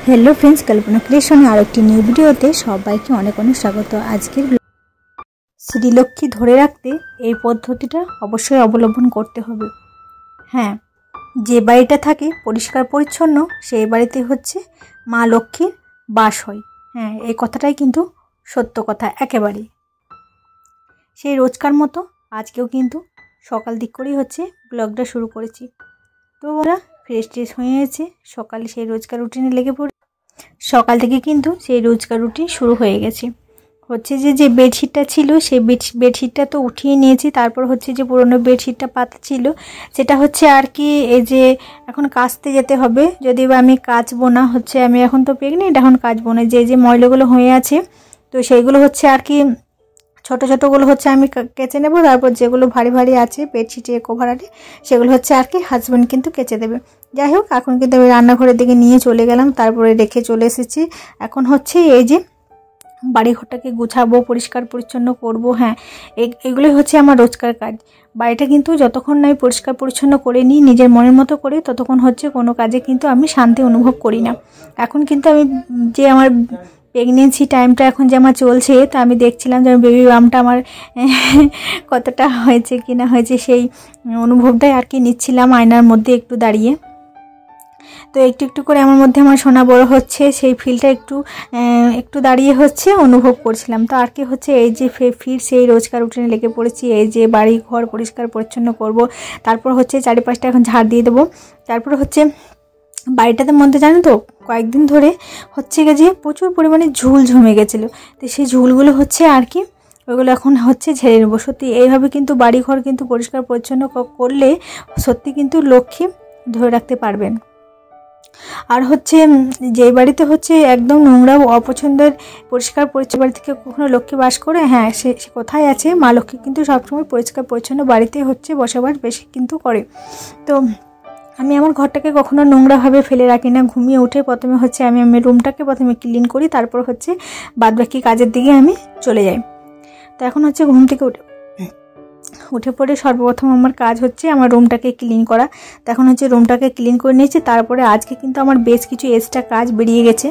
Hello friends, कल्पना क्रिएशने आरेकटी निউ ভিডিওতে সবাইকে অনেক অনেক স্বাগত। আজকের শ্রীলক্ষ্মী ধরে রাখতে এই পদ্ধতিটা অবশ্যই অবলম্বন করতে হবে। হ্যাঁ, যে বাড়িটা থাকে পরিষ্কার পরিচ্ছন্ন সেই বাড়িতে হচ্ছে মা লক্ষ্মীর বাস হয়। হ্যাঁ, এই কথাটাই কিন্তু সত্য কথা একেবারে। সেই রোজকার মতো আজকেও কিন্তু সকাল দিক করেই হচ্ছে ব্লগটা শুরু করেছি। তো ওরা ফ্রেশ ট্রেশ হয়ে গেছে, সকালে সেই রোজকার রুটিনে লেগে পড়ে। সকাল থেকে কিন্তু সেই রোজকার রুটিন শুরু হয়ে গেছে। হচ্ছে যে বেডশিটটা ছিল সেই বেডশিটটা তো উঠিয়ে নিয়েছি। তারপর হচ্ছে যে পুরনো বেডশিটটা পাতা ছিল সেটা হচ্ছে আর কি এই যে এখন কাচতে যেতে হবে। যদি বা আমি কাচবো না, হচ্ছে আমি এখন তো প্রেগনেন্ট, এখন কাচবো না। যে ময়লাগুলো হয়ে আছে তো সেইগুলো হচ্ছে আর কি ছোটো ছোটোগুলো হচ্ছে আমি কেচে নেব। তারপর যেগুলো ভারী ভারী আছে বেডশিটে কভারারে সেগুলো হচ্ছে আর কি হাজব্যান্ড কিন্তু কেচে দেবে। যাই হোক, এখন কিন্তু আমি রান্নাঘরের দিকে নিয়ে চলে গেলাম, তারপরে রেখে চলে এসেছি। এখন হচ্ছে এই যে বাড়িঘরটাকে গুছাবো, পরিষ্কার পরিচ্ছন্ন করব। হ্যাঁ, এগুলোই হচ্ছে আমার রোজকার কাজ। বাড়িটা কিন্তু যতক্ষণ না আমি পরিষ্কার পরিচ্ছন্ন করে নিই নিজের মনের মতো করে, ততক্ষণ হচ্ছে কোনো কাজে কিন্তু আমি শান্তি অনুভব করি না। এখন কিন্তু আমি যে আমার প্রেগনেন্সি টাইমটা এখন যে আমার চলছে, তা আমি দেখছিলাম যে বেবি বামটা আমার কতটা হয়েছে কি না হয়েছে সেই অনুভবটাই আর কি নিচ্ছিলাম আয়নার মধ্যে একটু দাঁড়িয়ে। তো একটু একটু করে আমার মধ্যে আমার সোনা বড় হচ্ছে, সেই ফিলটা একটু দাঁড়িয়ে হচ্ছে অনুভব করছিলাম। তো আর কি হচ্ছে এই যে ফির সেই রোজকার রুটিনে লেগে পড়েছি। এই যে বাড়ি ঘর পরিষ্কার পরিচ্ছন্ন করব, তারপর হচ্ছে চারিপাশটা এখন ঝাড় দিয়ে দেবো। তারপর হচ্ছে বাড়িটাতে মধ্যে জানো তো কয়েকদিন ধরে হচ্ছে যে প্রচুর পরিমাণে ঝুল জমে গেছিলো। তো সেই ঝুলগুলো হচ্ছে আর কি ওইগুলো এখন হচ্ছে ঝেড়ে নেবো। সত্যি এইভাবে কিন্তু বাড়িঘর কিন্তু পরিষ্কার পরিচ্ছন্ন করলে সত্যি কিন্তু লক্ষ্মী ধরে রাখতে পারবেন। আর হচ্ছে যে বাড়িতে হচ্ছে একদম নোংরা অপছন্দের পরিষ্কার পরিচ্ছন্ন বাড়ি থেকে কখনো লক্ষ্মী বাস করে, হ্যাঁ সে কোথায় আছে, মা লক্ষ্মী কিন্তু সবসময় পরিষ্কার পরিচ্ছন্ন বাড়িতে হচ্ছে বসবাস বেশি কিন্তু করে। তো আমি আমার ঘরটাকে কখনো নোংরাভাবে ফেলে রাখি না। ঘুমিয়ে উঠে প্রথমে হচ্ছে আমি রুমটাকে প্রথমে ক্লিন করি, তারপর হচ্ছে বাদবাকি কাজের দিকে আমি চলে যাই। তো এখন হচ্ছে ঘুম থেকে উঠে পড়ে সর্বপ্রথম আমার কাজ হচ্ছে আমার রুমটাকে ক্লিন করা। তো এখন হচ্ছে রুমটাকে ক্লিন করে নিয়েছি। তারপরে আজকে কিন্তু আমার বেশ কিছু এক্সট্রা কাজ বেরিয়ে গেছে।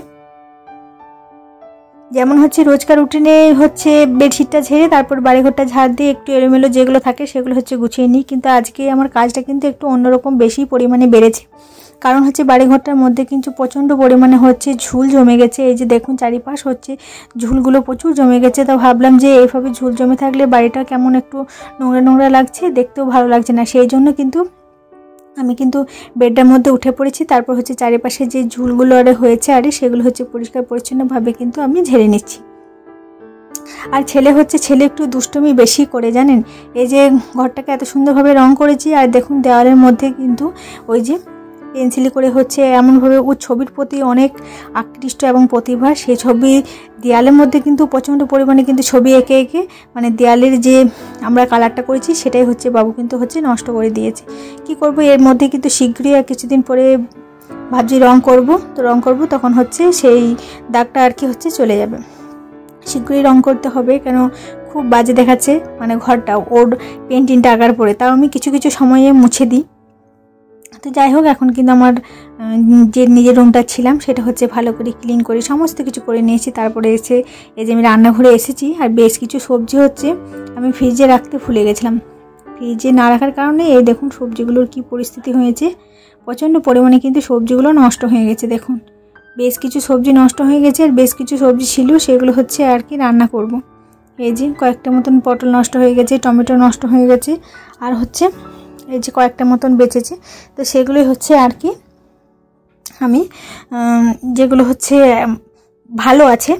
যেমন হচ্ছে রোজকার রুটিনে হচ্ছে বেডশিটটা ঝেড়ে তারপর বাড়িঘরটা ঝাড় দিয়ে একটু এলোমেলো যেগুলো থাকে সেগুলো হচ্ছে গুছিয়ে নিই। কিন্তু আজকে আমার কাজটা কিন্তু একটু অন্যরকম বেশি পরিমাণে বেড়েছে। কারণ হচ্ছে বাড়িঘরটার মধ্যে কিন্তু প্রচণ্ড পরিমাণে হচ্ছে ঝুল জমে গেছে। এই যে দেখুন চারিপাশ হচ্ছে ঝুলগুলো প্রচুর জমে গেছে। তো ভাবলাম যে এইভাবে ঝুল জমে থাকলে বাড়িটা কেমন একটু নোংরা নোংরা লাগছে, দেখতেও ভালো লাগছে না। সেই জন্য কিন্তু আমি কিন্তু বেডটার মধ্যে উঠে পড়েছি। তারপর হচ্ছে চারিপাশে যে ঝুলগুলো হয়েছে সেগুলো হচ্ছে পরিষ্কার পরিচ্ছন্নভাবে কিন্তু আমি ঝেড়ে নিচ্ছি। আর ছেলে একটু দুষ্টুমি বেশি করে, জানেন। এই যে ঘরটাকে এত সুন্দরভাবে রং করেছি আর দেখুন দেওয়ালের মধ্যে কিন্তু ওই যে পেন্সিলি করে হচ্ছে এমনভাবে ও ছবির প্রতি অনেক আকৃষ্ট এবং প্রতিভা। সেই ছবি দেয়ালের মধ্যে কিন্তু প্রচণ্ড পরিমাণে কিন্তু ছবি এঁকে মানে দেয়ালের যে আমরা কালারটা করেছি সেটাই হচ্ছে বাবু কিন্তু হচ্ছে নষ্ট করে দিয়েছে। কি করব, এর মধ্যে কিন্তু শীঘ্রই আর কিছুদিন পরে ভাবছি রং করব। তো রং করব তখন হচ্ছে সেই দাগটা আর কি হচ্ছে চলে যাবে। শীঘ্রই রং করতে হবে, কেন খুব বাজে দেখাচ্ছে মানে ঘরটা ওর পেন্টিংটা আঁকার পরে। তাও আমি কিছু কিছু সময়ে মুছে দিই। তো যাই হোক, এখন কিন্তু আমার যে নিজের রুমটা ছিলাম সেটা হচ্ছে ভালো করে ক্লিন করে সমস্ত কিছু করে নিয়েছি। তারপরে এসে এই যে আমি রান্নাঘরে এসেছি আর বেশ কিছু সবজি হচ্ছে আমি ফ্রিজে রাখতে ভুলে গেছিলাম। ফ্রিজে না রাখার কারণে এই দেখুন সবজিগুলোর কি পরিস্থিতি হয়েছে। প্রচণ্ড পরিমাণে কিন্তু সবজিগুলো নষ্ট হয়ে গেছে। দেখুন বেশ কিছু সবজি নষ্ট হয়ে গেছে আর বেশ কিছু সবজি ছিল সেগুলো হচ্ছে আর কি রান্না করব। এই যে কয়েকটা মতন পটল নষ্ট হয়ে গেছে, টমেটো নষ্ট হয়ে গেছে, আর হচ্ছে এই যে কয়েকটা মতন বেঁচেছে। তো সেগুলোই হচ্ছে আর কি আমি যেগুলো হচ্ছে ভালো আছে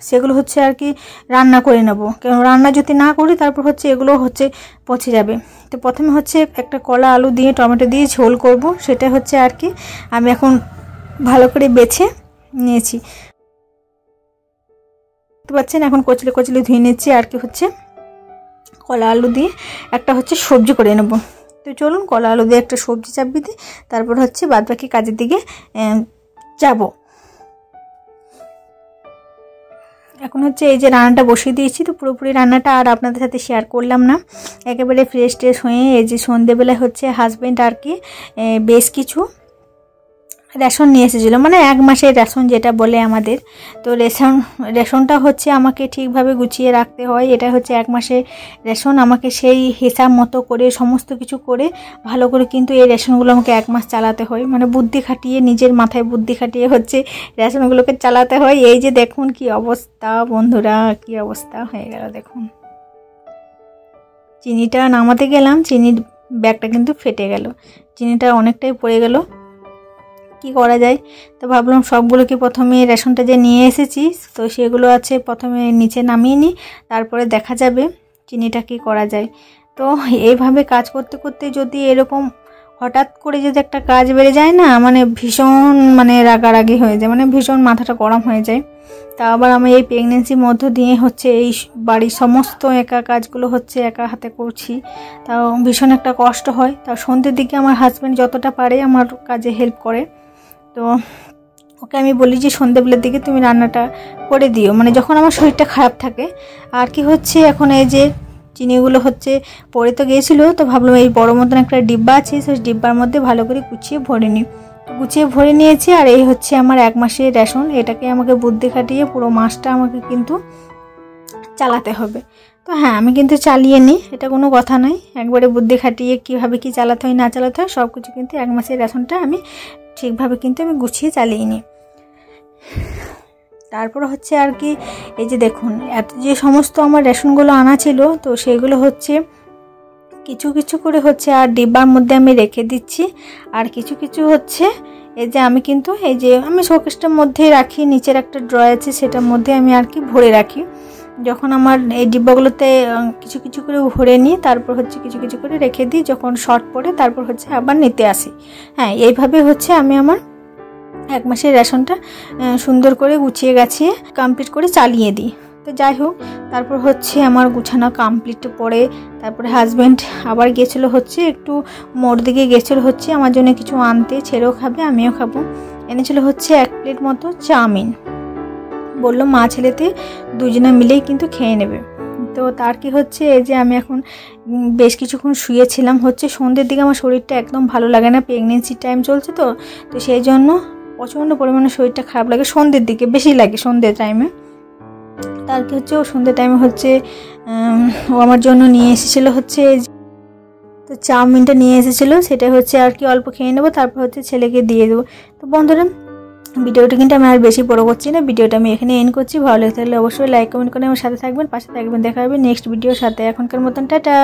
সেগুলো হচ্ছে আর কি রান্না করে নেব। কারণ রান্না যদি না করি তারপর হচ্ছে এগুলো হচ্ছে পচে যাবে। তো প্রথমে হচ্ছে একটা কলা আলু দিয়ে টমেটো দিয়ে ঝোল করব, সেটা হচ্ছে আর কি আমি এখন ভালো করে বেছে নিয়েছি। বুঝতে পারছেন, এখন কচলে কচলে ধুয়ে নিচ্ছি আর কি হচ্ছে কলা আলু দিয়ে একটা হচ্ছে সবজি করে নেব। তো চলুন কলা আলু দিয়ে একটা সবজি চাপিয়ে দিই, তারপর হচ্ছে বাদবাকি কাজের দিকে যাব। এখন হচ্ছে এই যে রান্নাটা বসিয়ে দিয়েছি। তো পুরোপুরি রান্নাটা আর আপনাদের সাথে শেয়ার করলাম না। একেবারে ফ্রেশ ট্রেশ হয়ে এই যে সন্ধেবেলায় হচ্ছে হাজব্যান্ড আর কি বেশ কিছু রেশন নিয়ে এসেছিলো, মানে 1 মাসের রেশন যেটা বলে আমাদের। তো রেশনটা হচ্ছে আমাকে ঠিকভাবে গুছিয়ে রাখতে হয়। এটা হচ্ছে 1 মাসের রেশন, আমাকে সেই হিসাব মতো করে সমস্ত কিছু করে ভালো করে কিন্তু এই রেশনগুলো আমাকে 1 মাস চালাতে হয়, মানে বুদ্ধি খাটিয়ে, নিজের মাথায় বুদ্ধি খাটিয়ে হচ্ছে রেশনগুলোকে চালাতে হয়। এই যে দেখুন কি অবস্থা বন্ধুরা, কি অবস্থা হয়ে গেল দেখুন। চিনিটা নামাতে গেলাম, চিনির ব্যাগটা কিন্তু ফেটে গেল, চিনিটা অনেকটাই পড়ে গেল। কি করা যায়, তো ভাবলাম সবগুলোকে প্রথমে রেশনটা যে নিয়ে এসেছি তো সেগুলো আছে প্রথমে নিচে নামিয়ে নিই, তারপরে দেখা যাবে চিনিটা কি করা যায়। তো এইভাবে কাজ করতে করতে যদি এরকম হঠাৎ করে যদি একটা কাজ বেড়ে যায় না, মানে ভীষণ মানে রাগারাগি হয়ে যায়, মানে ভীষণ মাথাটা গরম হয়ে যায়। তা আবার আমি এই প্রেগনেন্সির মধ্য দিয়ে হচ্ছে এই বাড়ির সমস্ত একা কাজগুলো হচ্ছে একা হাতে করছি, তাও ভীষণ একটা কষ্ট হয়। তা সন্ধ্যের দিকে আমার হাজব্যান্ড যতটা পারে আমার কাজে হেল্প করে। তো ওকে আমি বলি যে সন্ধ্যেবেলার দিকে তুমি রান্নাটা করে দিও, মানে যখন আমার শরীরটা খারাপ থাকে। আর কি হচ্ছে এখন এই যে চিনিগুলো হচ্ছে পড়ে তো গিয়েছিলো, তো ভাবলাম এই বড় মতন একটা ডিব্বা আছে, সেই ডিব্বার মধ্যে ভালো করে গুছিয়ে ভরে নিই। গুছিয়ে ভরে নিয়েছি। আর এই হচ্ছে আমার 1 মাসের রেশন, এটাকে আমাকে বুদ্ধি খাটিয়ে পুরো মাসটা আমাকে কিন্তু চালাতে হবে। তো হ্যাঁ, আমি কিন্তু চালিয়ে নিই, এটা কোনো কথা নয়। একবারে বুদ্ধি খাটিয়ে কীভাবে কী চালাতে হয় না চালাতে হয় সব কিছু কিন্তু 1 মাসের রেশনটা আমি ঠিকভাবে কিন্তু আমি গুছিয়ে চালিয়ে নিই। তারপর হচ্ছে আর কি এই যে দেখুন এত যে সমস্ত আমার রেশনগুলো আনা ছিল, তো সেগুলো হচ্ছে কিছু কিছু করে হচ্ছে আর ডিব্বার মধ্যে আমি রেখে দিচ্ছি। আর কিছু কিছু হচ্ছে এই যে আমি কিন্তু এই যে আমি শোকেসটার মধ্যেই রাখি, নিচের একটা ড্রয়ার আছে সেটার মধ্যে আমি আর কি ভরে রাখি। যখন আমার এই ডিব্বাগুলোতে কিছু কিছু করে ভরে নিই, তারপর হচ্ছে কিছু কিছু করে রেখে দিই, যখন শর্ট পড়ে তারপর হচ্ছে আবার নিতে আসি। হ্যাঁ, এইভাবে হচ্ছে আমি আমার 1 মাসের রেশনটা সুন্দর করে গুছিয়ে গাছিয়ে কমপ্লিট করে চালিয়ে দিই। তো যাই হোক, তারপর হচ্ছে আমার গুছানো কমপ্লিট পরে তারপরে হাজব্যান্ড আবার গেছিলো হচ্ছে একটু মোড় দিকে গেছিলো হচ্ছে আমার জন্য কিছু আনতে, ছেলেও খাবে আমিও খাবো। এনেছিল হচ্ছে 1 প্লেট মতো চাউমিন, বললো মা ছেলেতে দুজনে মিলেই কিন্তু খেয়ে নেবে। তো তার কি হচ্ছে এই যে আমি এখন বেশ কিছুক্ষণ শুয়েছিলাম, হচ্ছে সন্ধ্যের দিকে আমার শরীরটা একদম ভালো লাগে না, প্রেগনেন্সি টাইম চলছে তো সেই জন্য প্রচণ্ড পরিমাণে শরীরটা খারাপ লাগে, সন্ধ্যের দিকে বেশি লাগে সন্ধ্যের টাইমে। তার কি হচ্ছে ও সন্ধ্যের টাইমে হচ্ছে ও আমার জন্য নিয়ে এসেছিলো হচ্ছে, তো চাউমিনটা নিয়ে এসেছিলো, সেটা হচ্ছে আর কি অল্প খেয়ে নেবো, তারপর হচ্ছে ছেলেকে দিয়ে দেবো। তো বন্ধুরা ভিডিওটা কিন্তু আমি আর বেশি বড় করছি না, ভিডিওটা আমি এখানে এন্ড করছি। ভালো লাগলে অবশ্যই লাইক কমেন্ট করে আমার সাথে থাকবেন, পাশে থাকবেন। দেখা হবে নেক্সট ভিডিওর সাথে। এখনকার মতন টাটা।